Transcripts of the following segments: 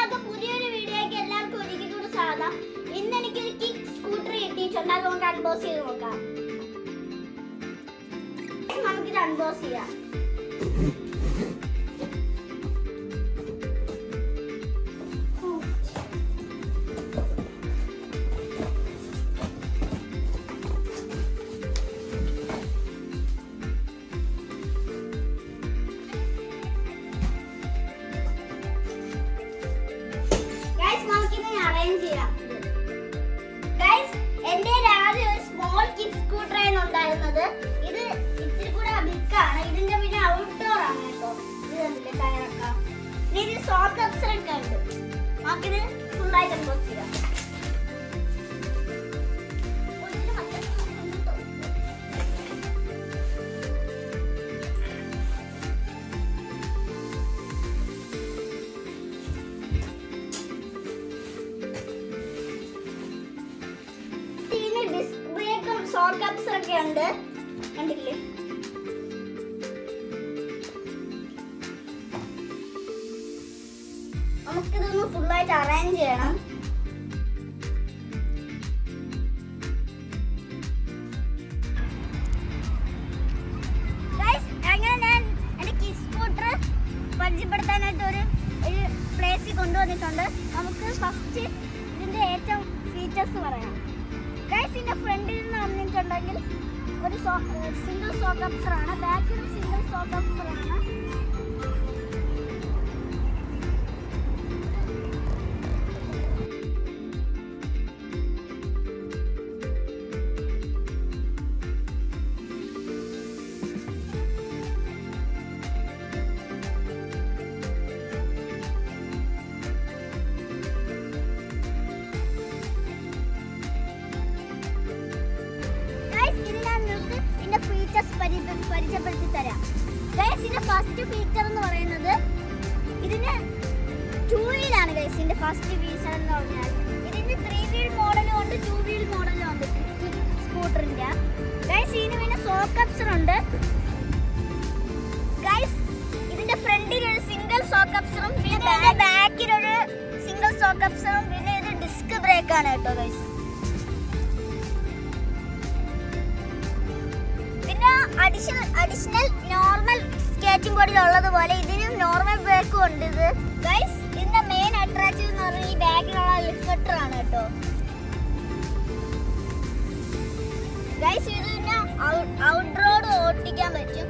എല്ലാവർക്കും പുതിയൊരു വീഡിയോയ്ക്ക് എല്ലാവർക്കും ഒരിക്കൽ കൂടി സ്വാഗതം. ഇന്ന് എനിക്കൊരു കിക്ക് സ്കൂട്ടർ കിട്ടിയിട്ടുണ്ട്. അതുകൊണ്ട് അൺബോക്സ് ചെയ്ത് നോക്കാം. നമുക്കിത് അൺബോക്സ് ചെയ്യാം. എന്റെ ആദ്യം ഒരു സ്മോൾ കിഡ് സ്കൂട്ടർ ആണ് ഉണ്ടായിരുന്നത്. ഇത് ഇത്തിരി കൂടെ ബിഗാണ്. ഇതിന്റെ പിന്നെ ഔട്ട്ഡോർ ആണ് കേട്ടോ. ഇത് കണ്ടില്ലേ ടയറൊക്കെ. ഇനി ഇത് സോഫ്റ്റ് അപ്സർ ഒക്കെ ഉണ്ട്. നമുക്കിത് ഫുള്ളായിട്ട് അൺബോക്സ് ചെയ്യാം. ഷോക്ക് അപ്സർ ഒക്കെ ഉണ്ട്. കണ്ടില്ലേ? നമുക്കിതൊന്ന് ഫുള്ളായിട്ട് അറേഞ്ച് ചെയ്യണം. അങ്ങനെ ഞാൻ എന്റെ കിഡ് സ്കൂട്ടർ പരിചയപ്പെടുത്താനായിട്ട് ഒരു പ്ലേസിൽ കൊണ്ടുവന്നിട്ടുണ്ട്. നമുക്ക് ഫസ്റ്റ് ഇതിന്റെ ഏറ്റവും ഫീച്ചേഴ്സ് പറയാം. ഇതിന്റെ ഫ്രണ്ടിൽ നിന്ന് വന്നിട്ടുണ്ടെങ്കിൽ ഒരു സിംഗിൾ ഷോക്ക് അപ്സർ ആണ്. ബാക്കിലും സിംഗിൾ ഷോക്ക് അപ്സർ ആണ്. ഫീച്ചേഴ്സ് പരിചയപ്പെടുത്തി തരാം. ഇതിന്റെ ഫസ്റ്റ് ഫീച്ചർ എന്ന് പറയുന്നത് ഇതിന് 2 വീലാണ്. ഇതിന്റെ ഫസ്റ്റ് ഫീച്ചർ എന്ന് പറഞ്ഞാൽ ഇതിന് 3 വീൽ മോഡലും ഉണ്ട്, 2 വീൽ മോഡലും ഉണ്ട് സ്കൂട്ടറിന്റെ. ഇതിന് പിന്നെ ഷോക്ക് അപ്സർ ഉണ്ട്. ഇതിന്റെ ഫ്രണ്ടിൽ ഒരു സിംഗിൾ ഷോക്ക് അപ്സറും പിന്നെ ബാക്കിൽ ഒരു സിംഗിൾ ഷോക്ക് അപ്സറും പിന്നെ ഇത് ഡിസ്ക് ബ്രേക്ക് ആണ് കേട്ടോ ഗൈസ്. അഡീഷണൽ നോർമൽ സ്കേറ്റിംഗ് ബോർഡിൽ ഉള്ളതുപോലെ ഇതിനും നോർമൽ ബ്രേക്കും ഉണ്ട്. ഇത് ഗൈസ് ഇതിന്റെ മെയിൻ അട്രാക്ഷൻ എന്ന് പറഞ്ഞാൽ ഈ ബാക്കിലുള്ള ലിഫ്റ്റർ ആണ് കേട്ടോ ഗൈസ്. ഇത് പിന്നെ ഔട്ട് റോഡ് ഓട്ടിക്കാൻ പറ്റും.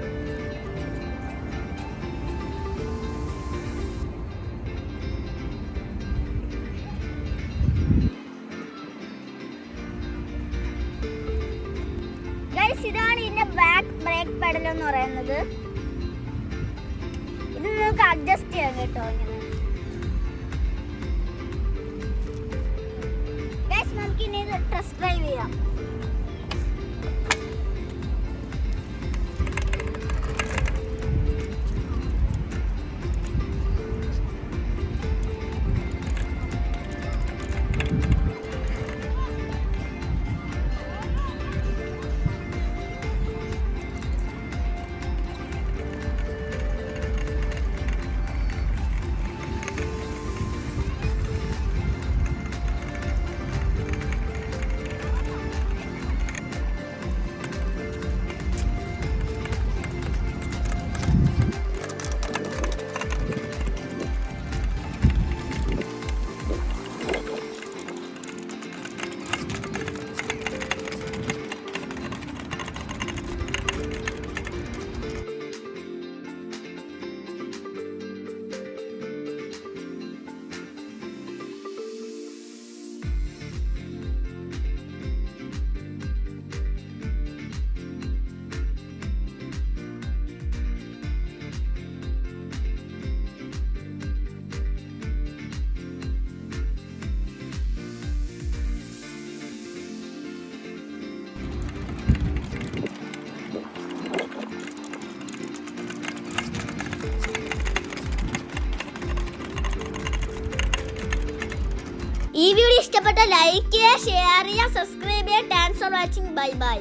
ഇതാണ് ഇതിന്റെ ബാക്ക് ബ്രേക്ക് പെഡൽ എന്ന് പറയുന്നത്. ഇത് നമുക്ക് അഡ്ജസ്റ്റ് ചെയ്യാം കേട്ടോ. ഇങ്ങനെ നമുക്ക് ഇനി ഇത് ടെസ്റ്റ് ഡ്രൈവ് ചെയ്യാം. ഈ വീഡിയോ ഇഷ്ടപ്പെട്ട ലൈക്ക് ചെയ്യുക, ഷെയർ ചെയ്യുക, സബ്സ്ക്രൈബ് ചെയ്യുക. Thanks for watching. Bye bye.